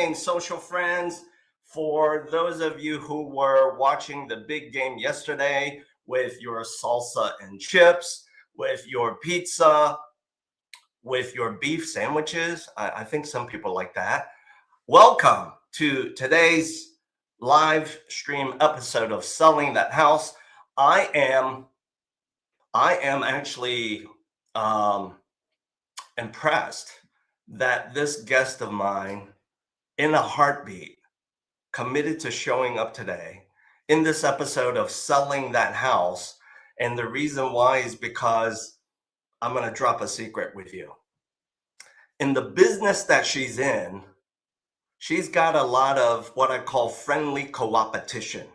morning, social friends. For those of you who were watching the big game yesterday with your salsa and chips, with your pizza, with your beef sandwiches, I think some people like that. Welcome to today's live stream episode of Selling That House. I am actually impressed that this guest of mine, in a heartbeat, committed to showing up today in this episode of Selling That House. And the reason why is because I'm going to drop a secret with you. In the business that she's in, she's got a lot of what I call friendly co-opetition.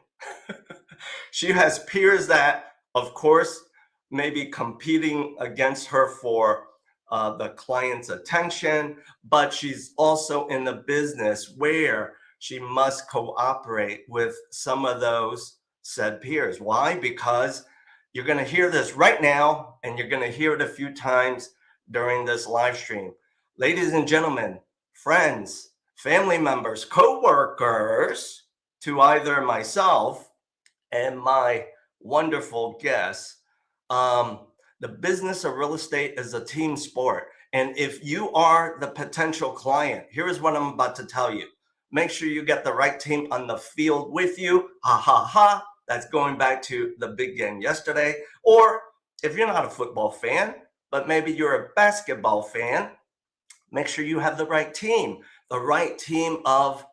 She has peers that, of course, may be competing against her for the client's attention, but she's also in the business where she must cooperate with some of those said peers. Why? Because you're going to hear this right now, and you're going to hear it a few times during this live stream. Ladies and gentlemen, friends, family members, co-workers, to either myself and my wonderful guests, the business of real estate is a team sport. And if you are the potential client, here is what I'm about to tell you. Make sure you get the right team on the field with you. Ha ha ha. That's going back to the big game yesterday. Or if you're not a football fan, but maybe you're a basketball fan, make sure you have the right team of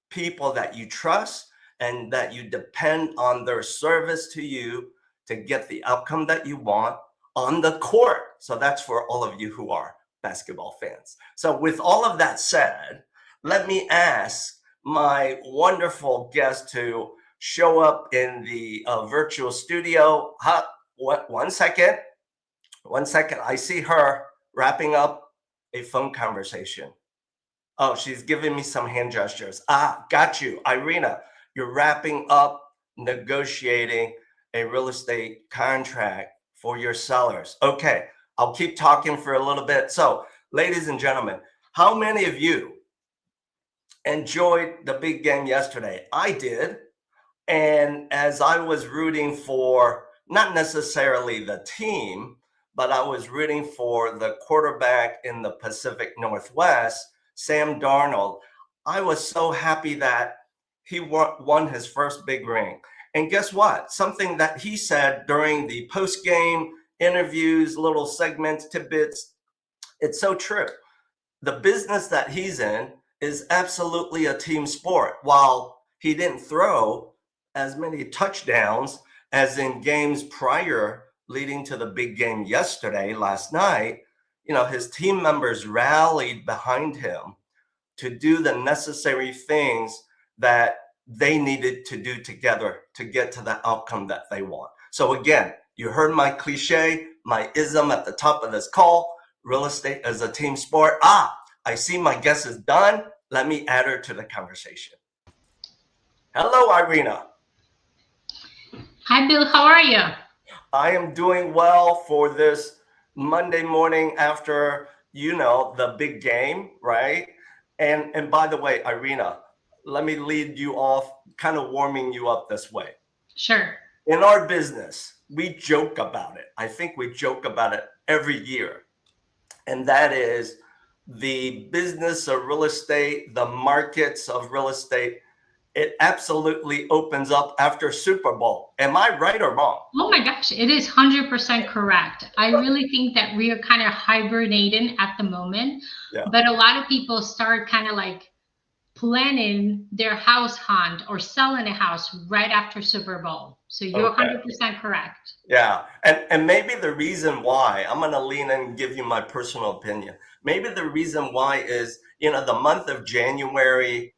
people that you trust and that you depend on their service to you to get the outcome that you want on the court. So that's for all of you who are basketball fans. So with all of that said, let me ask my wonderful guest to show up in the virtual studio. One second. I see her wrapping up a phone conversation. Oh, she's giving me some hand gestures. Got you. Irina, you're wrapping up negotiating a real estate contract for your sellers. Okay, I'll keep talking for a little bit. So, ladies and gentlemen, how many of you enjoyed the big game yesterday? I did. And as I was rooting for not necessarily the team, but I was rooting for the quarterback in the Pacific Northwest, Sam Darnold, I was so happy that he won his first big ring. And guess what? Something that he said during the post-game interviews, little segments, tidbits, it's so true. The business that he's in is absolutely a team sport. While he didn't throw as many touchdowns as in games prior leading to the big game yesterday, last night, his team members rallied behind him to do the necessary things that they needed to do together to get to the outcome that they want. So again, you heard my cliche, my ism at the top of this call, real estate is a team sport. I see my guest is done. Let me add her to the conversation. Hello, Irina. Hi, Bill. How are you? I am doing well for this Monday morning after, the big game, right? And by the way, Irina, let me lead you off, kind of warming you up this way. Sure. In our business, we joke about it. I think we joke about it every year. And that is the business of real estate, the markets of real estate, it absolutely opens up after Super Bowl. Am I right or wrong? Oh my gosh, it is 100% correct. I really think that we are kind of hibernating at the moment, but a lot of people start kind of like planning their house hunt or selling a house right after Super Bowl. So you're 100% correct. Yeah, and maybe the reason why, I'm going to lean in and give you my personal opinion. Maybe the reason why is, the month of January,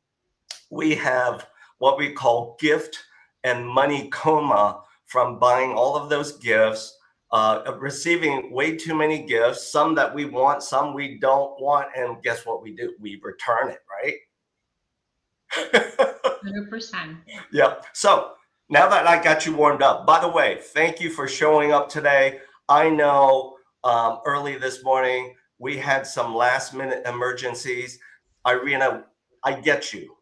we have what we call gift and money coma from buying all of those gifts, receiving way too many gifts, some that we want, some we don't want. And guess what we do? We return it, right? 100%. Yeah. So now that I got you warmed up, by the way, thank you for showing up today. I know early this morning, we had some last minute emergencies. Irina, I get you.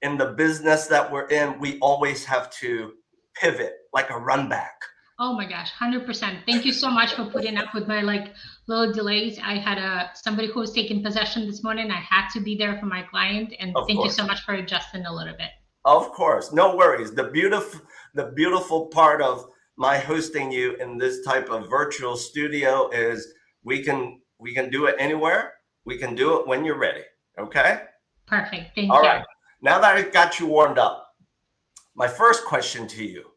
In the business that we're in, we always have to pivot like a run back. Oh my gosh, 100%. Thank you so much for putting up with my like little delays. I had somebody who was taking possession this morning. I had to be there for my client, and thank you so much for adjusting a little bit. Of course, no worries. The beautiful part of my hosting you in this type of virtual studio is we can do it anywhere. We can do it when you're ready. Okay? Perfect. Thank you. All right. Now that I got you warmed up, my first question to you,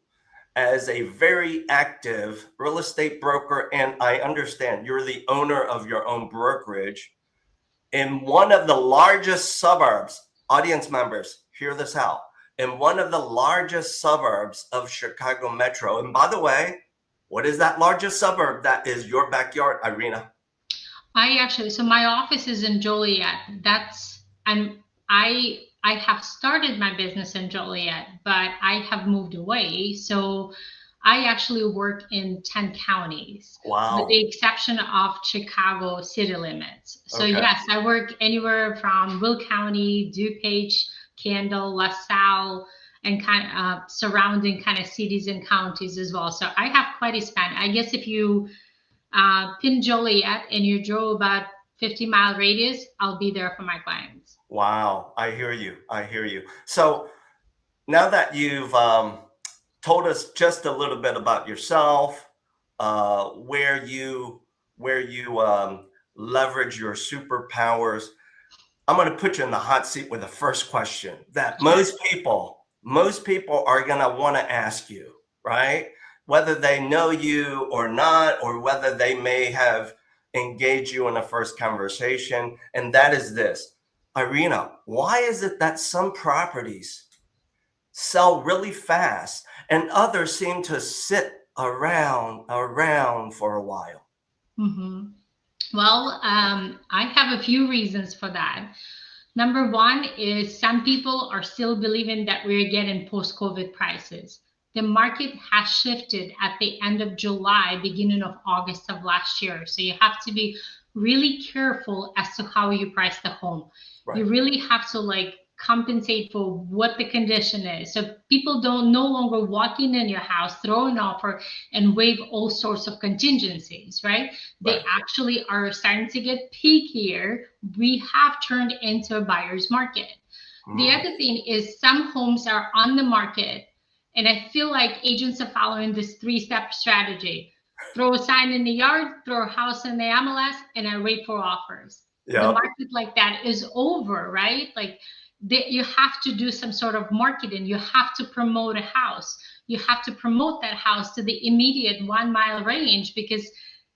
as a very active real estate broker, and I understand you're the owner of your own brokerage in one of the largest suburbs, audience members, hear this out, in one of the largest suburbs of Chicago Metro. And by the way, what is that largest suburb that is your backyard, Irina? So my office is in Joliet. I have started my business in Joliet, but I have moved away. So I actually work in 10 counties. Wow. With the exception of Chicago city limits. So yes, I work anywhere from Will County, DuPage, Kendall, LaSalle, and kind of surrounding kind of cities and counties as well. So I have quite a span. I guess if you pin Joliet and you drove about 50-mile radius, I'll be there for my clients. Wow, I hear you. I hear you. So now that you've told us just a little bit about yourself, where you leverage your superpowers, I'm going to put you in the hot seat with the first question that most people are going to want to ask you, right? Whether they know you or not, or whether they may have engaged you in the first conversation. And that is this: Irina, why is it that some properties sell really fast and others seem to sit around for a while? Mm-hmm. Well, I have a few reasons for that. Number one is some people are still believing that we're getting post-COVID prices. The market has shifted at the end of July, beginning of August of last year. So you have to be really careful as to how you price the home. Right. You really have to compensate for what the condition is. So people don't no longer walk in your house, throw an offer, and waive all sorts of contingencies, right? They actually are starting to get pickier. We have turned into a buyer's market. The other thing is some homes are on the market, and I feel like agents are following this 3-step strategy. Throw a sign in the yard, throw a house in the MLS, and I wait for offers. Yep. The market like that is over, right? You have to do some sort of marketing. You have to promote a house. You have to promote that house to the immediate 1-mile range, because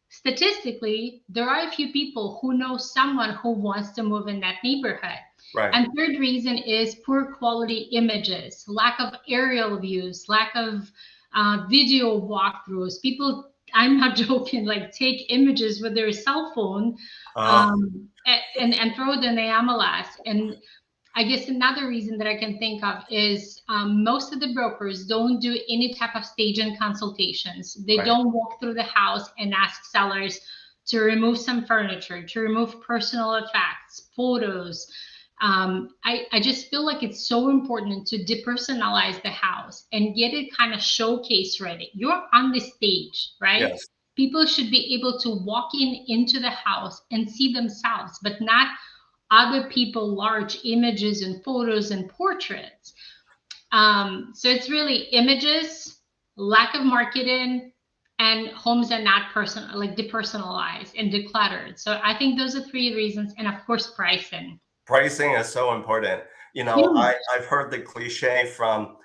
statistically, there are a few people who know someone who wants to move in that neighborhood. Right. And third reason is poor quality images, lack of aerial views, lack of video walkthroughs. People, I'm not joking, take images with their cell phone and throw it in the MLS. And I guess another reason that I can think of is most of the brokers don't do any type of staging consultations. They don't walk through the house and ask sellers to remove some furniture, to remove personal effects, photos. I just feel like it's so important to depersonalize the house and get it kind of showcase ready. You're on the stage, right? Yes. People should be able to walk into the house and see themselves, but not other people, large images and photos and portraits. So it's really images, lack of marketing, and homes are not depersonalized and decluttered. So I think those are 3 reasons. And of course, pricing. Pricing is so important. I've heard the cliche from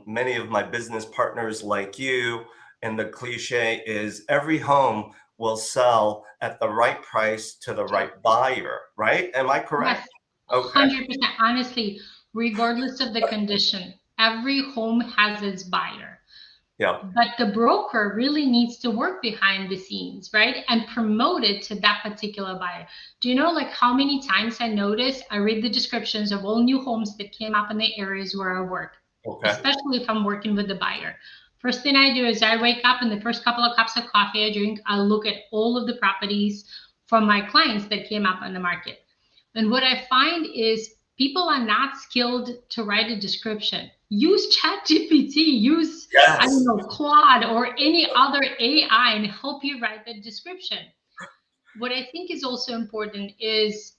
many of my business partners like you. And the cliche is every home will sell at the right price to the right buyer, right? Am I correct? Yes, 100%. Honestly, regardless of the condition, every home has its buyer. Yeah. But the broker really needs to work behind the scenes, right? And promote it to that particular buyer. Do you know how many times I read the descriptions of all new homes that came up in the areas where I work, especially if I'm working with the buyer. First thing I do is I wake up, and the first couple of cups of coffee I drink, I look at all of the properties from my clients that came up on the market. And what I find is people are not skilled to write a description. Use ChatGPT, use, I don't Yes. know, Claude or any other AI and help you write the description. What I think is also important is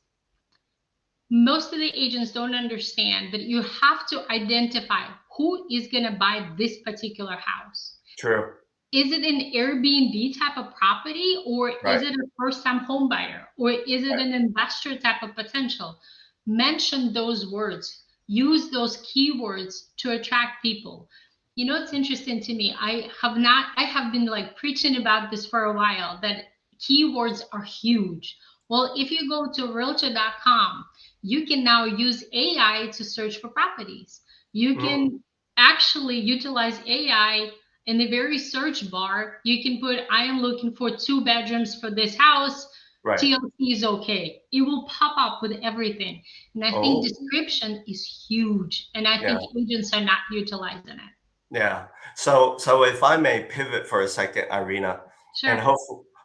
most of the agents don't understand that you have to identify who is going to buy this particular house. True. Is it an Airbnb type of property, or Right. is it a first-time home buyer, or is it an investor type of potential? Mention those words. Use those keywords to attract people. You know, it's interesting to me. I have been like preaching about this for a while, that keywords are huge. Well, if you go to realtor.com, you can now use AI to search for properties. You can actually utilize AI in the very search bar. You can put, I am looking for 2 bedrooms for this house. Right. TLC is okay. It will pop up with everything. And I think description is huge. And I think agents are not utilizing it. Yeah. So if I may pivot for a second, Irina, Sure. and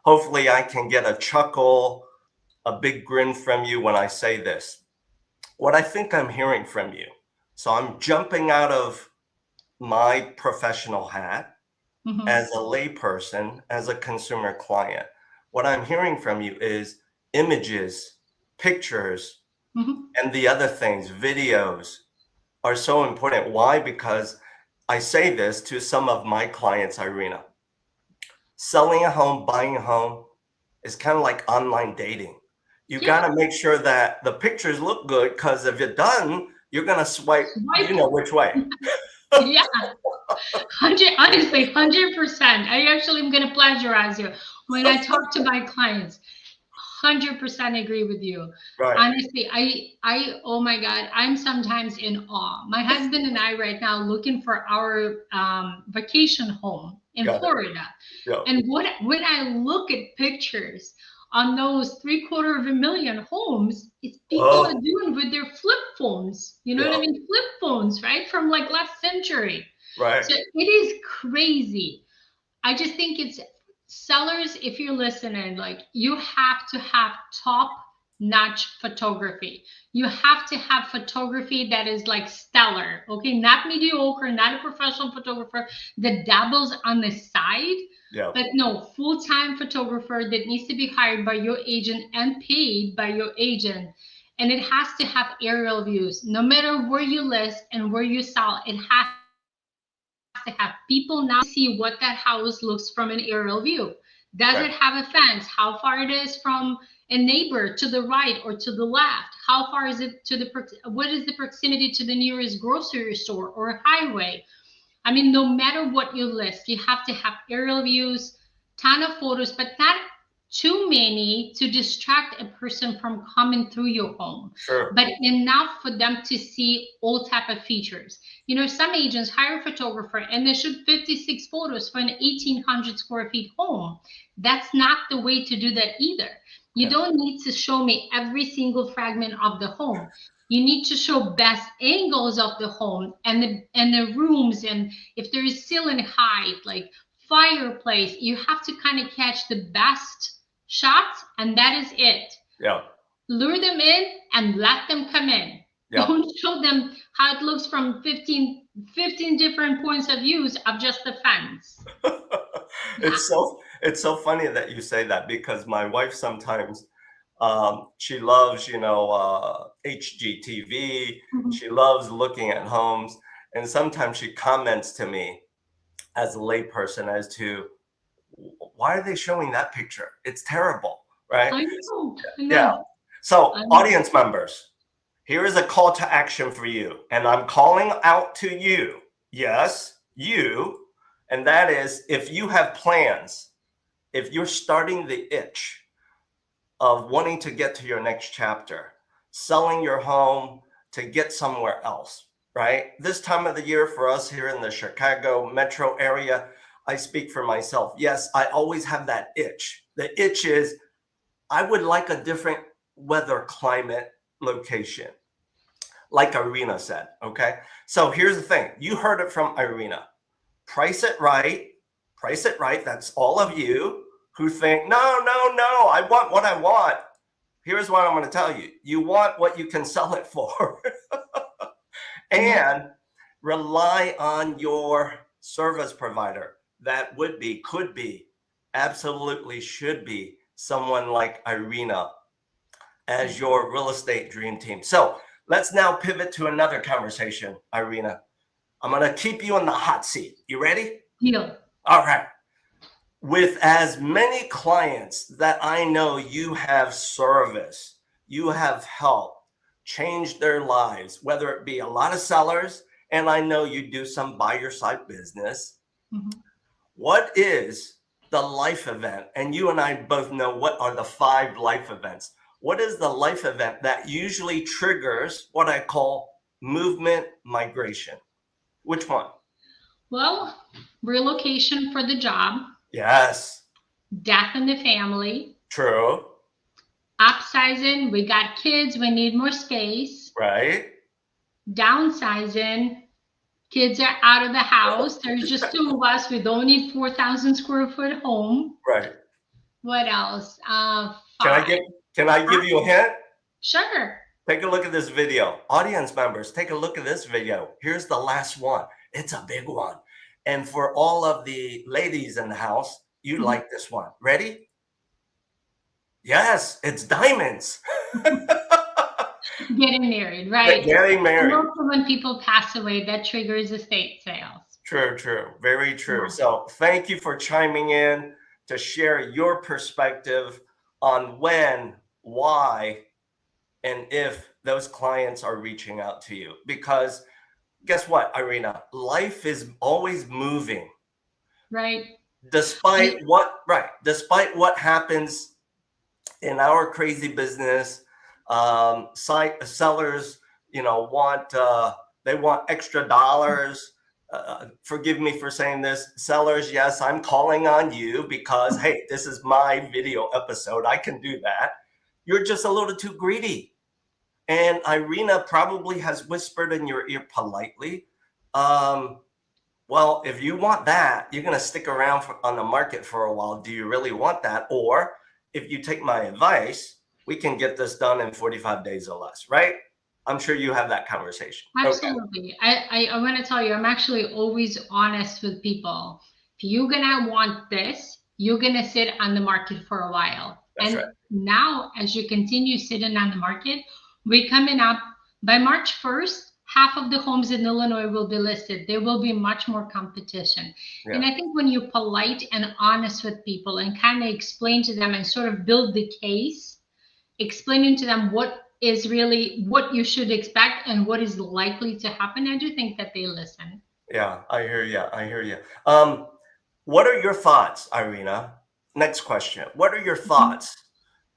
hopefully I can get a chuckle, a big grin from you when I say this. What I think I'm hearing from you, so I'm jumping out of my professional hat as a layperson, as a consumer client. What I'm hearing from you is images, pictures, and the other things, videos are so important. Why? Because I say this to some of my clients, Irina. Selling a home, buying a home is kind of like online dating. You got to make sure that the pictures look good, because if it doesn't, you're going to swipe, you know which way. Yeah. Honestly, 100%. I actually am going to plagiarize you when I talk to my clients. 100% agree with you. Right. Honestly, oh my God, I'm sometimes in awe. My husband and I right now looking for our vacation home in Florida. And when I look at pictures on those $750,000 homes, it's people are doing with their flip phones. You know what I mean? Flip phones, right? From like last century. Right. So it is crazy. I just think it's sellers, if you're listening, like you have to have top-notch photography. You have to have photography that is like stellar, okay? Not mediocre, not a professional photographer that dabbles on the side, but no, full-time photographer that needs to be hired by your agent and paid by your agent. And it has to have aerial views. No matter where you list and where you sell, it has to have people now see what that house looks from an aerial view. Does it have a fence? How far it is from a neighbor to the right or to the left? How far is it to what is the proximity to the nearest grocery store or highway? I mean, no matter what you list, you have to have aerial views, ton of photos, but not too many to distract a person from coming through your home, but enough for them to see all type of features. You know, some agents hire a photographer and they shoot 56 photos for an 1,800 square feet home. That's not the way to do that either. You don't need to show me every single fragment of the home. You need to show best angles of the home and the rooms, and if there is ceiling height, like fireplace, you have to kind of catch the best shots, and that is it. Lure them in and let them come in. Don't show them how it looks from 15 different points of views of just the fence. It's so funny that you say that, because my wife sometimes she loves, HGTV. She loves looking at homes, and sometimes she comments to me as a layperson as to, why are they showing that picture? It's terrible, right? I know. Yeah. So audience members, here is a call to action for you, and I'm calling out to you. Yes, you. And that is, if you have plans, if you're starting the itch of wanting to get to your next chapter, selling your home to get somewhere else, right? This time of the year for us here in the Chicago metro area, I speak for myself. Yes, I always have that itch. The itch is, I would like a different weather, climate, location, like Irina said, okay? So here's the thing. You heard it from Irina. Price it right. Price it right. That's all of you who think, no, I want what I want. here's what I'm going to tell you. You want what you can sell it for. And rely on your service provider. That would be, could be, absolutely should be someone like Irina as your real estate dream team. So let's now pivot to another conversation, Irina. I'm going to keep you in the hot seat. You ready? Deal. All right. With as many clients that I know you have serviced, you have helped change their lives, whether it be a lot of sellers, and I know you do some buyer side business. What is the life event? And you and I both know what are the 5 life events. What is the life event that usually triggers what I call movement migration? Which one? Well, relocation for the job. Yes. Death in the family. True. Upsizing, we got kids, we need more space. Right. Downsizing, kids are out of the house. There's just 2 of us. We don't need 4,000 square foot home. Right. What else? 5. Can I give you a hint? Sure. Take a look at this video. Audience members, take a look at this video. Here's the last one. It's a big one. And for all of the ladies in the house, you like this one. Ready? Yes, it's diamonds. Getting married, right? Getting married. And also when people pass away, that triggers estate sales. True, true. Very true. So thank you for chiming in to share your perspective on when, why, and if those clients are reaching out to you. Because guess what, Irina? Life is always moving. Right. Despite what happens in our crazy business, sellers, they want extra dollars. Forgive me for saying this, sellers. Yes, I'm calling on you because, hey, this is my video episode. I can do that. You're just a little too greedy. And Irina probably has whispered in your ear politely, well, if you want that, you're going to stick around on the market for a while. Do you really want that? Or if you take my advice, we can get this done in 45 days or less, right? I'm sure you have that conversation. Absolutely. Okay. I want to tell you, I'm actually always honest with people. If you're going to want this, you're going to sit on the market for a while. That's right. Now, as you continue sitting on the market, we're coming up by March 1st, half of the homes in Illinois will be listed. There will be much more competition. Yeah. And I think when you're polite and honest with people and kind of explain to them and sort of build the case, explaining to them what is really what you should expect and what is likely to happen, I do think that they listen. Yeah, I hear you. I hear you. What are your thoughts, Irina? Next question. What are your thoughts?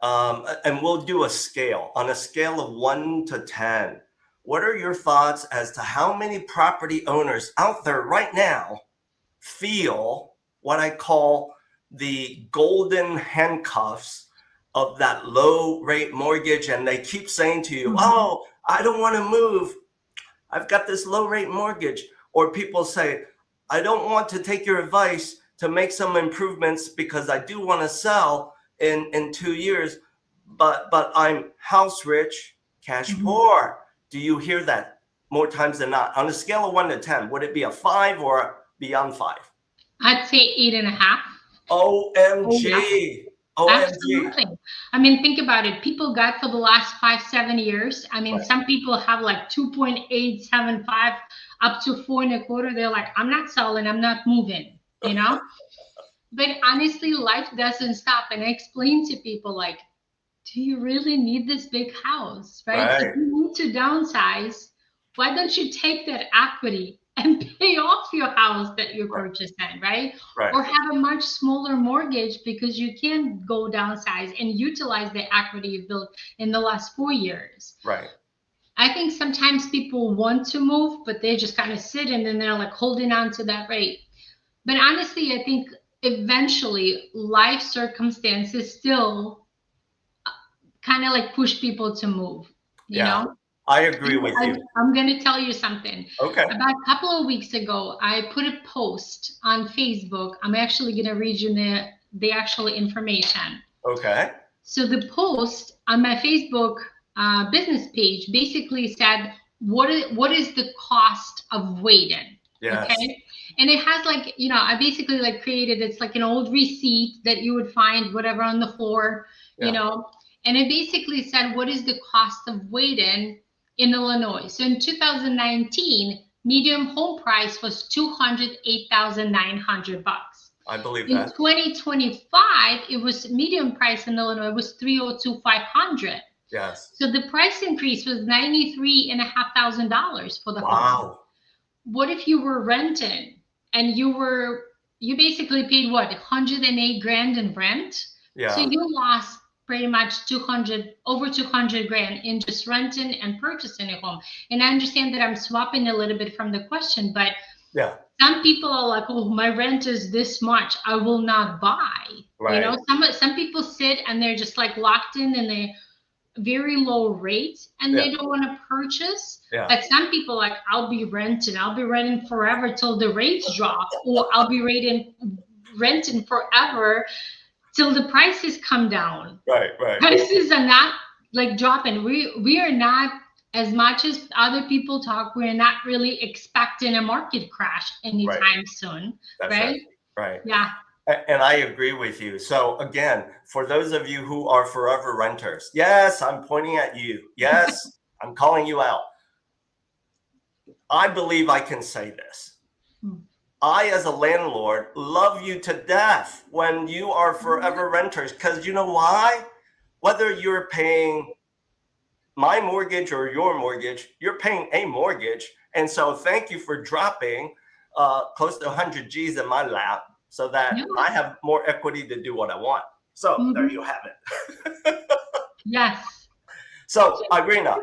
And we'll do a scale. On a scale of 1 to 10, what are your thoughts as to how many property owners out there right now feel what I call the golden handcuffs of that low rate mortgage, and they keep saying to you, oh, I don't want to move. I've got this low rate mortgage. Or people say, I don't want to take your advice to make some improvements because I do want to sell in 2 years, but I'm house rich, cash poor. Do you hear that more times than not? On a scale of 1 to 10, would it be a 5 or beyond 5? I'd say 8.5. OMG. OMG. Absolutely. I mean, think about it. People got for the last 5-7 years. I mean, some people have like 2.875 up to 4.25. They're like, I'm not selling, I'm not moving, you know? But honestly, life doesn't stop. And I explain to people like, do you really need this big house, right? If you need to downsize, why don't you take that equity and pay off your house that you're purchasing, right? Or have a much smaller mortgage because you can go downsize and utilize the equity you built in the last 4 years. Right. I think sometimes people want to move, but they just kind of sit and then they're like holding on to that rate. But honestly, I think eventually life circumstances still kind of like push people to move, you know? I agree with you. I'm going to tell you something. Okay. About a couple of weeks ago, I put a post on Facebook. I'm actually going to read you the actual information. Okay. So the post on my Facebook business page basically said, what is the cost of waiting? Yes. Okay. And it has like, I basically like created, it's like an old receipt that you would find whatever on the floor, and it basically said, what is the cost of waiting in Illinois? So in 2019, medium home price was $208,900. I believe In that. 2025, it was medium price in Illinois was $302,500. Yes. So the price increase was $93,500 for the home. Wow. What if you were renting and you basically paid what, 108 grand in rent? Yeah. So you lost pretty much over 200 grand in just renting and purchasing a home. And I understand that I'm swapping a little bit from the question, but yeah, some people are like, oh, my rent is this much, I will not buy. Right. Some people sit and they're just like locked in a very low rate and they don't want to purchase. Yeah. But some people like, I'll be renting forever till the rates drop, or I'll be renting forever till the prices come down. Right. Prices are not like dropping. We are not, as much as other people talk, we're not really expecting a market crash anytime soon. That's right. Yeah. And I agree with you. So again, for those of you who are forever renters, yes, I'm pointing at you. Yes, I'm calling you out. I believe I can say this. I, as a landlord, love you to death when you are forever renters, because you know why? Whether you're paying my mortgage or your mortgage, you're paying a mortgage. And so thank you for dropping close to 100 G's in my lap so that I have more equity to do what I want. So there you have it. Yes. So Irina,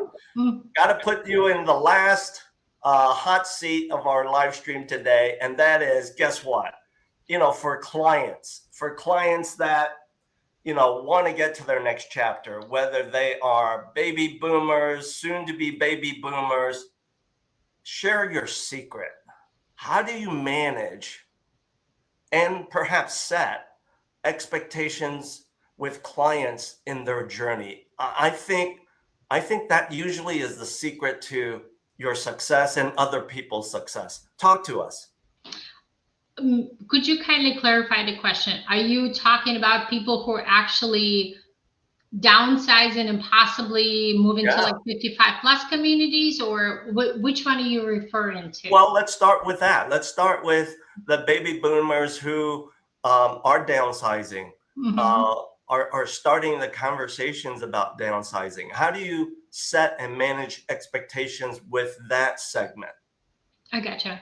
got to put you in the last hot seat of our live stream today. And that is, guess what? For clients that want to get to their next chapter, whether they are baby boomers, soon to be baby boomers, share your secret. How do you manage and perhaps set expectations with clients in their journey? I think that usually is the secret to your success and other people's success. Talk to us. Could you kindly clarify the question? Are you talking about people who are actually downsizing and possibly moving to like 55 plus communities, or which one are you referring to? Well, let's start with that. Let's start with the baby boomers who are downsizing, are starting the conversations about downsizing. How do you set and manage expectations with that segment? I gotcha.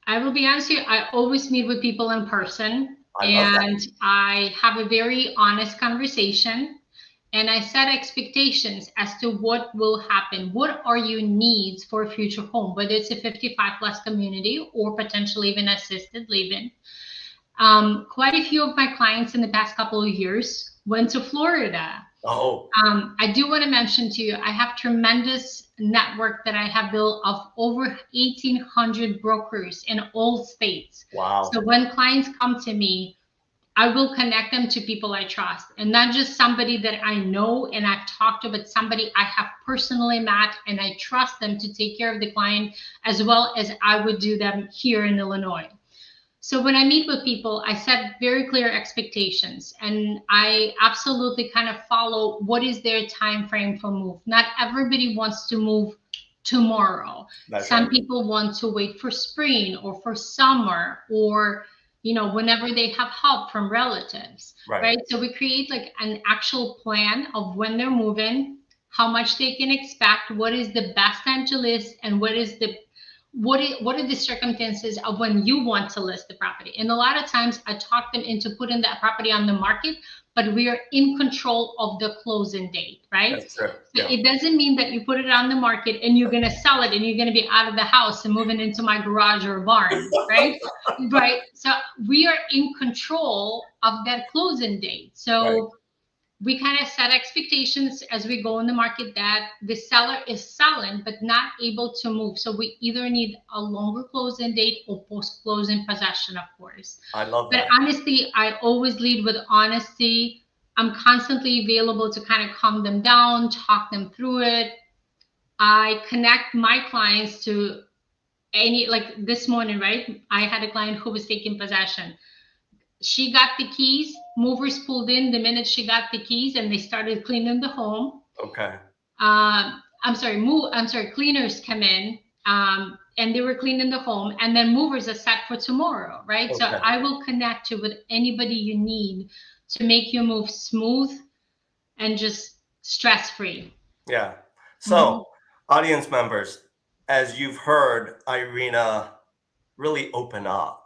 I will be honest with you, I always meet with people in person, and I have a very honest conversation, and I set expectations as to what will happen. What are your needs for a future home, whether it's a 55 plus community or potentially even assisted living. Quite a few of my clients in the past couple of years went to Florida. I do want to mention to you, I have tremendous network that I have built of over 1,800 brokers in all states. Wow. So when clients come to me, I will connect them to people I trust, and not just somebody that I know and I've talked to, but somebody I have personally met and I trust them to take care of the client as well as I would do them here in Illinois. So when I meet with people, I set very clear expectations, and I absolutely kind of follow what is their time frame for move. Not everybody wants to move tomorrow. Some people want to wait for spring or for summer, or whenever they have help from relatives, right? So we create like an actual plan of when they're moving, how much they can expect, what is the best time to list, and what are the circumstances of when you want to list the property. And a lot of times I talk them into putting that property on the market, but we are in control of the closing date, right? That's true. So it doesn't mean that you put it on the market and you're going to sell it and you're going to be out of the house and moving into my garage or barn, right? Right. So we are in control of that closing date. So we kind of set expectations as we go in the market that the seller is selling but not able to move. So we either need a longer closing date or post-closing possession, of course. I love that. But honestly, I always lead with honesty. I'm constantly available to kind of calm them down, talk them through it. I connect my clients to like this morning, right? I had a client who was taking possession. She got the keys, movers pulled in the minute she got the keys, and they started cleaning the home. Okay. I'm sorry, cleaners come in, and they were cleaning the home, and then movers are set for tomorrow, right? Okay. So I will connect you with anybody you need to make your move smooth and just stress-free. Yeah. So, audience members, as you've heard Irina really open up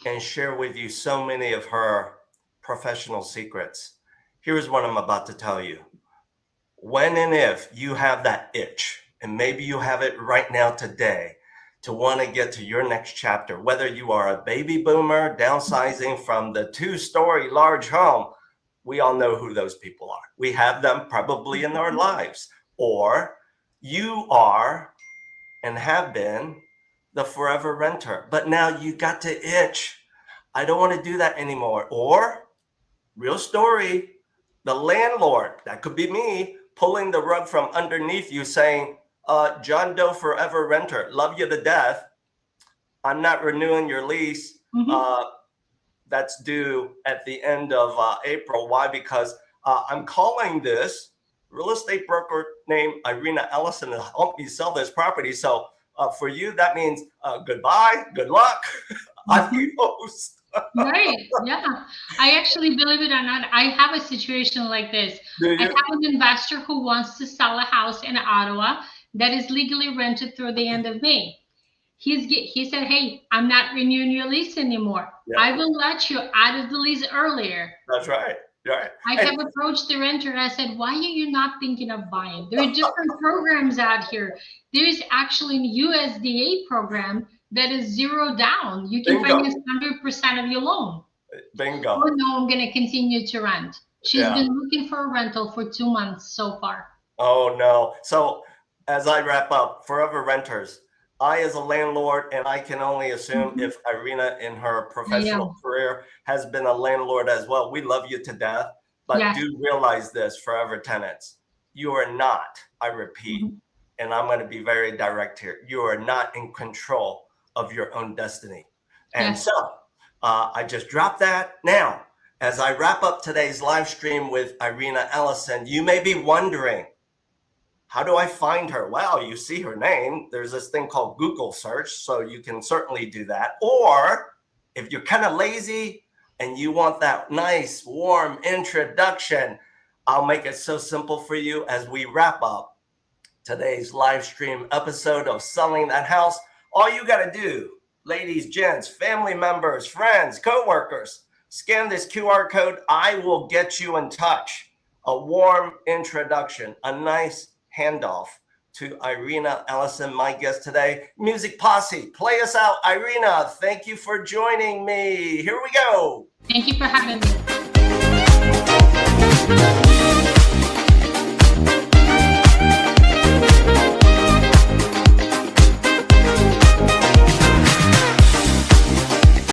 and share with you so many of her professional secrets, here's what I'm about to tell you. When and if you have that itch, and maybe you have it right now today, to want to get to your next chapter, whether you are a baby boomer downsizing from the 2-story large home, we all know who those people are. We have them probably in our lives. Or you are and have been the forever renter, but now you got to itch. I don't want to do that anymore. Or, real story, the landlord, that could be me, pulling the rug from underneath you saying, John Doe forever renter, love you to death. I'm not renewing your lease. That's due at the end of April. Why? Because I'm calling this real estate broker named Irina Allison to help me sell this property. So for you, that means goodbye, good luck, adios. Right. Yeah. I actually, believe it or not, I have a situation like this. I have an investor who wants to sell a house in Ottawa that is legally rented through the end of May. He said, hey, I'm not renewing your lease anymore. Yeah. I will let you out of the lease earlier. That's right. Right. I have approached the renter and I said, why are you not thinking of buying? There are different programs out here. There is actually a USDA program that is zero down. You can finance 100% of your loan. Bingo. Oh no, I'm going to continue to rent. She's been looking for a rental for 2 months so far. Oh no. So as I wrap up, forever renters, I, as a landlord, and I can only assume if Irina in her professional career has been a landlord as well, we love you to death, but do realize this, forever tenants, you are not, I repeat, and I'm going to be very direct here, you are not in control of your own destiny. And so I just dropped that. Now, as I wrap up today's live stream with Irina Allison, you may be wondering, how do I find her? Well, you see her name. There's this thing called Google search, so you can certainly do that. Or if you're kind of lazy and you want that nice, warm introduction, I'll make it so simple for you as we wrap up today's live stream episode of Selling That House. All you got to do, ladies, gents, family members, friends, coworkers, scan this QR code. I will get you in touch. A warm introduction, a nice handoff to Irina Allison, my guest today. Music Posse, play us out. Irina, thank you for joining me. Here we go. Thank you for having me.